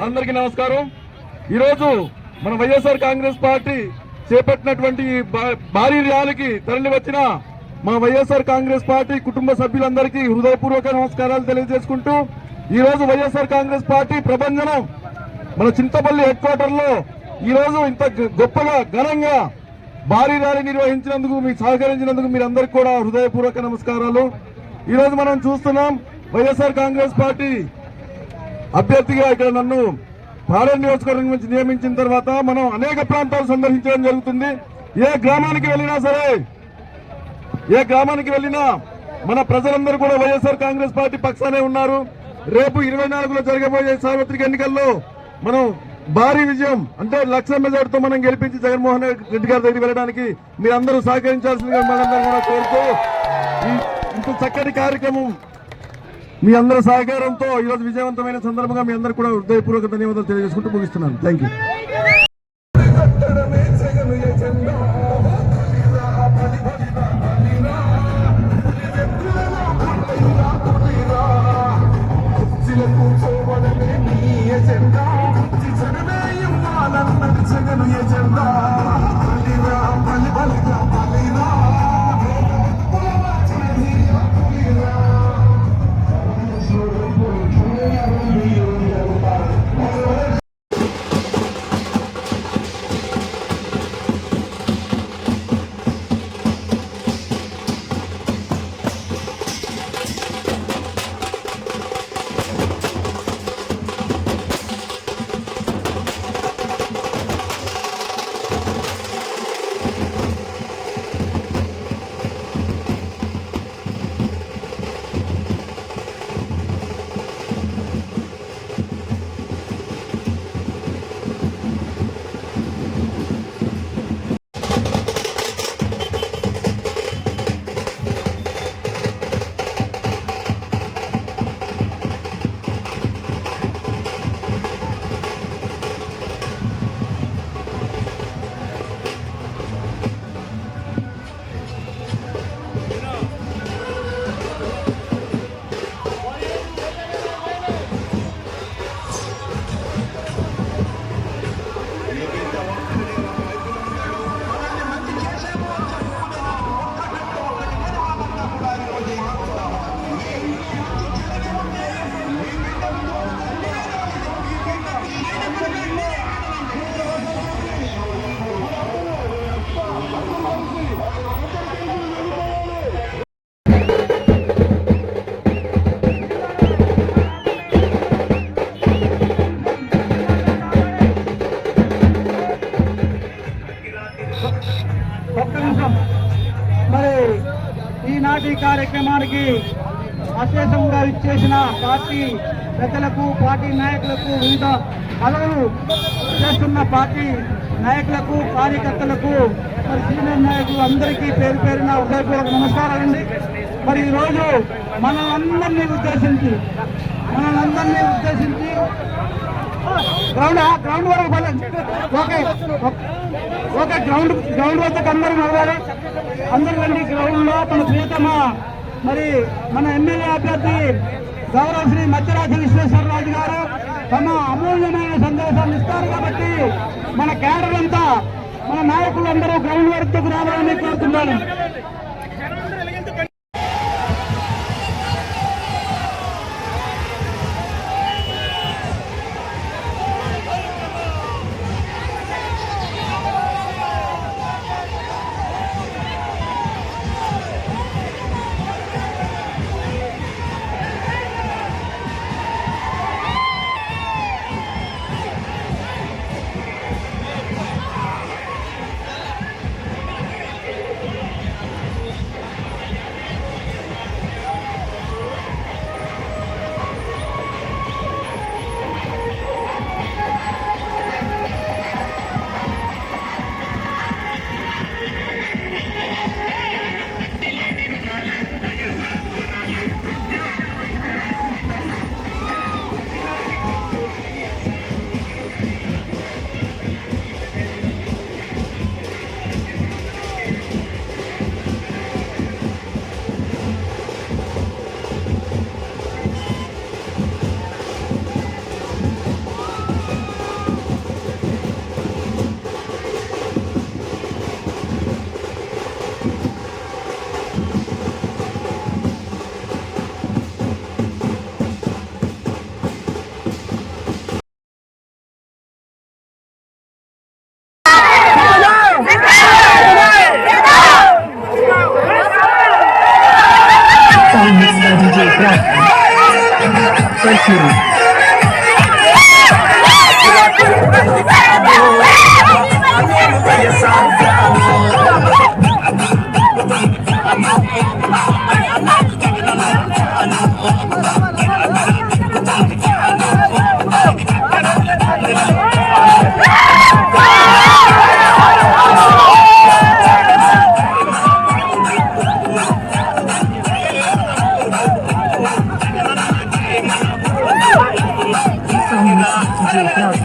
అందరికీ నమస్కారం. ఈరోజు మన వైఎస్ఆర్ కాంగ్రెస్ పార్టీ చేపట్టినటువంటి భారీ ర్యాలీకి తరలి వచ్చిన మన వైఎస్ఆర్ కాంగ్రెస్ పార్టీ కుటుంబ సభ్యులందరికీ హృదయపూర్వక నమస్కారాలు తెలియజేసుకుంటూ ఈ రోజు వైఎస్ఆర్ కాంగ్రెస్ పార్టీ ప్రభంజనం మన చింతపల్లి హెడ్ క్వార్టర్ లో ఈ రోజు ఇంత గొప్పగా ఘనంగా భారీ ర్యాలీ నిర్వహించినందుకు మీకు సహకరించినందుకు మీరందరికీ కూడా హృదయపూర్వక నమస్కారాలు. ఈ రోజు మనం చూస్తున్నాం వైఎస్ఆర్ కాంగ్రెస్ పార్టీ అభ్యర్థిగా ఇక్కడ నన్ను పాడేరు నియోజకవర్గం నుంచి నియమించిన తర్వాత మనం అనేక ప్రాంతాలు సందర్శించడం జరుగుతుంది. ఏ గ్రామానికి వెళ్ళినా మన ప్రజలందరూ కూడా వైఎస్ఆర్ కాంగ్రెస్ పార్టీ పక్షానే ఉన్నారు. రేపు 24లో జరగబోయే సార్వత్రిక ఎన్నికల్లో మనం భారీ విజయం అంటే 1,00,000 మెజార్టీతో మనం గెలిపించి జగన్మోహన్ రెడ్డి గారి దగ్గరికి వెళ్ళడానికి మీరందరూ సహకరించాల్సిందిగా మనందరూ కూడా కోరుతూ ఇంత చక్కటి కార్యక్రమం మీ అందరి సహకారంతో ఈరోజు విజయవంతమైన సందర్భంగా మీ అందరూ కూడా హృదయపూర్వక ధన్యవాదాలు తెలియజేసుకుంటూ ముగిస్తున్నాను. Thank you. మరి ఈనాటి కార్యక్రమానికి అశేషంగా ఇచ్చేసిన పార్టీ పెద్దలకు, పార్టీ నాయకులకు, వివిధ పదవులు చేస్తున్న పార్టీ నాయకులకు, కార్యకర్తలకు, మరి సీనియర్ నాయకులు అందరికీ పేరు పేరున హృదయపూర్వక నమస్కారాలండి. మరి ఈరోజు మనల్ని ఉద్దేశించి గ్రౌండ్ వరకు ఓకే గ్రౌండ్ వద్దకు అందరూ నడవాలి. అందరూ రండి గ్రౌండ్ లో. మన ప్రియతమ మరి మన ఎమ్మెల్యే అభ్యర్థి గౌరవ శ్రీ మధ్యరాజు విశ్వేశ్వరరాజు గారు తమ అమూల్యమైన సందేశాన్ని ఇస్తారు కాబట్టి మన క్యాడర్ అంతా, మన నాయకులందరూ గ్రౌండ్ వద్దకు రావాలని కోరుతున్నాను. mixed by DJ Craft. Thank you. Song mixed by DJ Craft.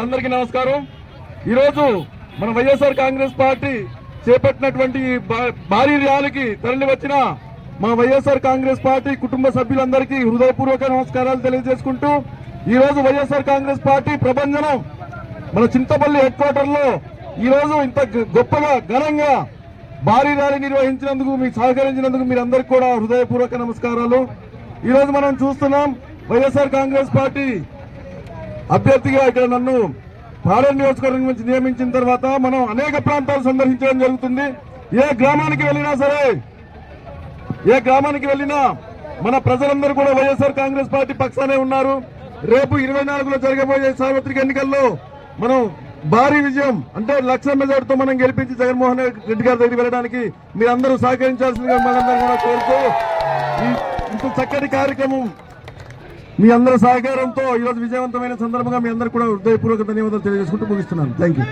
అందరికీ నమస్కారం. ఈరోజు మన వైఎస్ఆర్ కాంగ్రెస్ పార్టీ చేపట్టినటువంటి భారీ ర్యాలీకి తరలి వచ్చిన మా వైఎస్ఆర్ కాంగ్రెస్ పార్టీ కుటుంబ సభ్యులందరికీ హృదయపూర్వక నమస్కారాలు తెలియజేసుకుంటూ ఈ రోజు వైఎస్ఆర్ కాంగ్రెస్ పార్టీ ప్రభంజనం మన చింతపల్లి హెడ్ క్వార్టర్ లో ఈ రోజు ఇంత గొప్పగా ఘనంగా భారీ ర్యాలీ నిర్వహించినందుకు మీకు సహకరించినందుకు మీరందరికీ కూడా హృదయపూర్వక నమస్కారాలు. ఈ రోజు మనం చూస్తున్నాం వైఎస్ఆర్ కాంగ్రెస్ పార్టీ అభ్యర్థిగా ఇక్కడ నన్ను పాడేరు నియోజకవర్గం నుంచి నియమించిన తర్వాత మనం అనేక ప్రాంతాలు సందర్శించడం జరుగుతుంది. ఏ గ్రామానికి వెళ్ళినా మన ప్రజలందరూ కూడా వైఎస్ఆర్ కాంగ్రెస్ పార్టీ పక్షానే ఉన్నారు. రేపు 24లో జరగబోయే సార్వత్రిక ఎన్నికల్లో మనం భారీ విజయం అంటే 1,00,000 మెజార్టీతో మనం గెలిపించి జగన్మోహన్ రెడ్డి గారి దగ్గరికి వెళ్ళడానికి మీరందరూ సహకరించాల్సిందిగా మనందరూ కూడా కోరుతూ ఇంత చక్కటి కార్యక్రమం మీ అందరి సహకారంతో ఈరోజు విజయవంతమైన సందర్భంగా మీ అందరూ కూడా హృదయపూర్వక ధన్యవాదాలు తెలియజేసుకుంటూ ముగిస్తున్నాను. Thank you.